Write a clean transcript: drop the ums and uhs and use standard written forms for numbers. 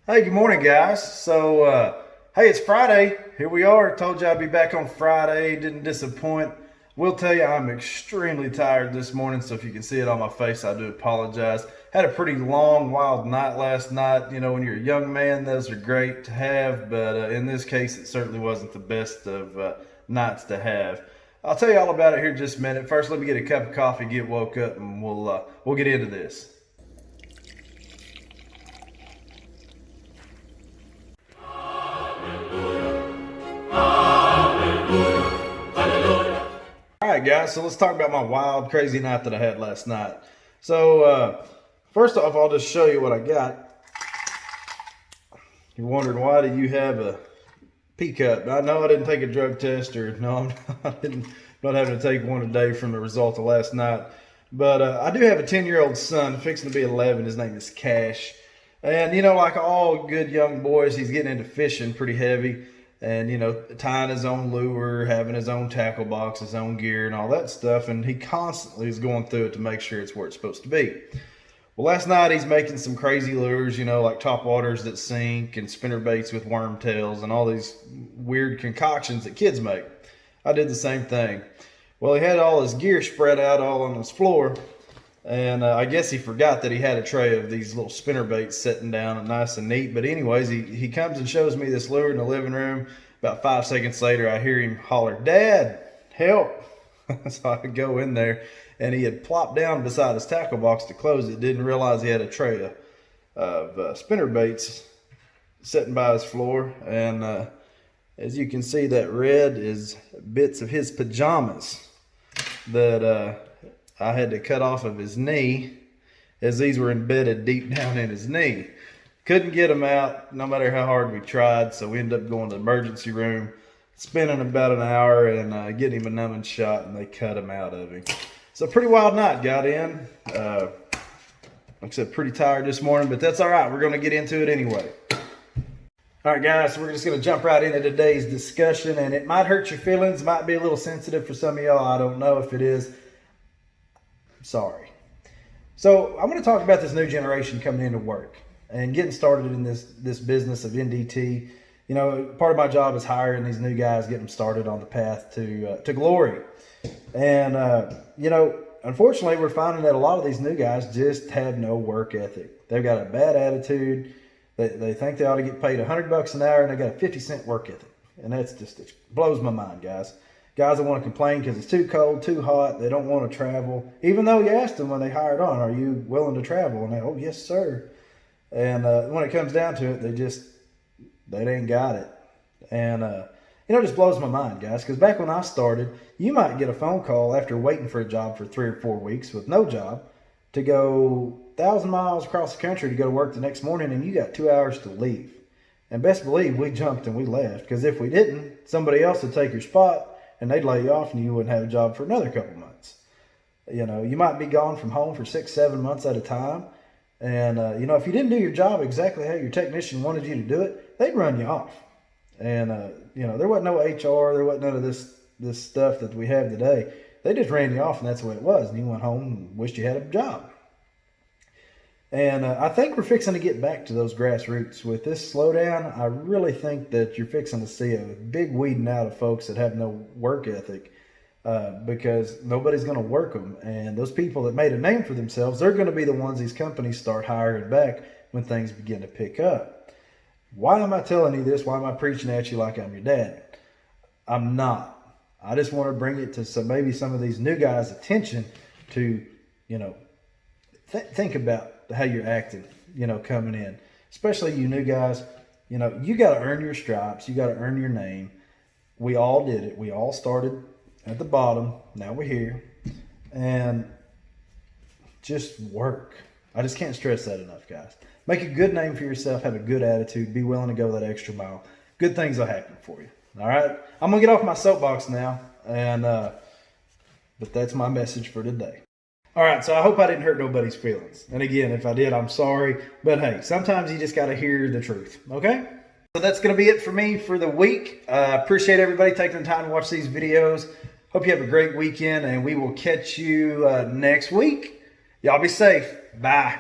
Hey, good morning, guys. Hey, it's Friday. Here we are. Told you I'd be back on Friday. Didn't disappoint. Will tell you I'm extremely tired this morning, so if you can see it on my face, I do apologize. Had a pretty long, wild night last night. You know, when you're a young man, those are great to have, but in this case, it certainly wasn't the best of nights to have. I'll tell you all about it here in just a minute. First, let me get a cup of coffee, get woke up, and we'll get into this. All right, guys, so let's talk about my wild, crazy night that I had last night. First off, I'll just show you what I got. You're wondering, why do you have a pee cup? I know I didn't take a drug test, or no, I'm not having to take one today from the result of last night. But I do have a 10-year-old son, fixing to be 11. His name is Cash. And, you know, like all good young boys, he's getting into fishing pretty heavy. And, you know, tying his own lure, having his own tackle box, his own gear, and all that stuff. And he constantly is going through it to make sure it's where it's supposed to be. Well, last night he's making some crazy lures, you know, like top waters that sink and spinner baits with worm tails and all these weird concoctions that kids make. I did the same thing. Well, he had all his gear spread out all on his floor. And I guess he forgot that he had a tray of these little spinner baits sitting down and nice and neat. But anyways, he comes and shows me this lure in the living room. About 5 seconds later, I hear him holler, "Dad, help." So I go in there, and he had plopped down beside his tackle box to close it. Didn't realize he had a tray of spinner baits sitting by his floor. And as you can see, that red is bits of his pajamas that I had to cut off of his knee, as these were embedded deep down in his knee. Couldn't get them out no matter how hard we tried, so we ended up going to the emergency room, spending about an hour and getting him a numbing shot, and they cut him out of him. So pretty wild night got in. Like I said, pretty tired this morning, but that's all right. We're going to get into it anyway. All right, guys, so we're just going to jump right into today's discussion, and it might hurt your feelings, might be a little sensitive for some of y'all. I don't know if it is. Sorry. So I'm going to talk about this new generation coming into work and getting started in this business of NDT. You know, part of my job is hiring these new guys, getting them started on the path to glory. And you know, unfortunately, we're finding that a lot of these new guys just have no work ethic. They've got a bad attitude. They think they ought to get paid $100 an hour, and they got a 50-cent work ethic. And that's just, it blows my mind, guys. Guys that want to complain because it's too cold, too hot, they don't want to travel. Even though you asked them when they hired on, "Are you willing to travel?" And they, "Oh, yes, sir." And when it comes down to it, they ain't got it. And, you know, it just blows my mind, guys, because back when I started, you might get a phone call after waiting for a job for 3 or 4 weeks with no job to go 1,000 miles across the country to go to work the next morning, and you got 2 hours to leave. And best believe we jumped and we left, because if we didn't, somebody else would take your spot, and they'd lay you off, and you wouldn't have a job for another couple months. You know, you might be gone from home for 6, 7 months at a time. And, you know, if you didn't do your job exactly how your technician wanted you to do it, they'd run you off. And, you know, there wasn't no HR, there wasn't none of this stuff that we have today. They just ran you off, and that's the way it was. And you went home and wished you had a job. And I think we're fixing to get back to those grassroots. With this slowdown, I really think that you're fixing to see a big weeding out of folks that have no work ethic, because nobody's going to work them. And those people that made a name for themselves, they're going to be the ones these companies start hiring back when things begin to pick up. Why am I telling you this? Why am I preaching at you like I'm your dad? I'm not. I just want to bring it to maybe some of these new guys' attention to, you know, think about how you're acting, you know, coming in. Especially you new guys, you know, you got to earn your stripes. You got to earn your name. We all did it. We all started at the bottom. Now we're here. And just work. I just can't stress that enough, guys. Make a good name for yourself. Have a good attitude. Be willing to go that extra mile. Good things will happen for you. All right? I'm going to get off my soapbox now. And but that's my message for today. All right, so I hope I didn't hurt nobody's feelings. And again, if I did, I'm sorry. But hey, sometimes you just got to hear the truth, okay? So that's going to be it for me for the week. Appreciate everybody taking the time to watch these videos. Hope you have a great weekend, and we will catch you next week. Y'all be safe. Bye.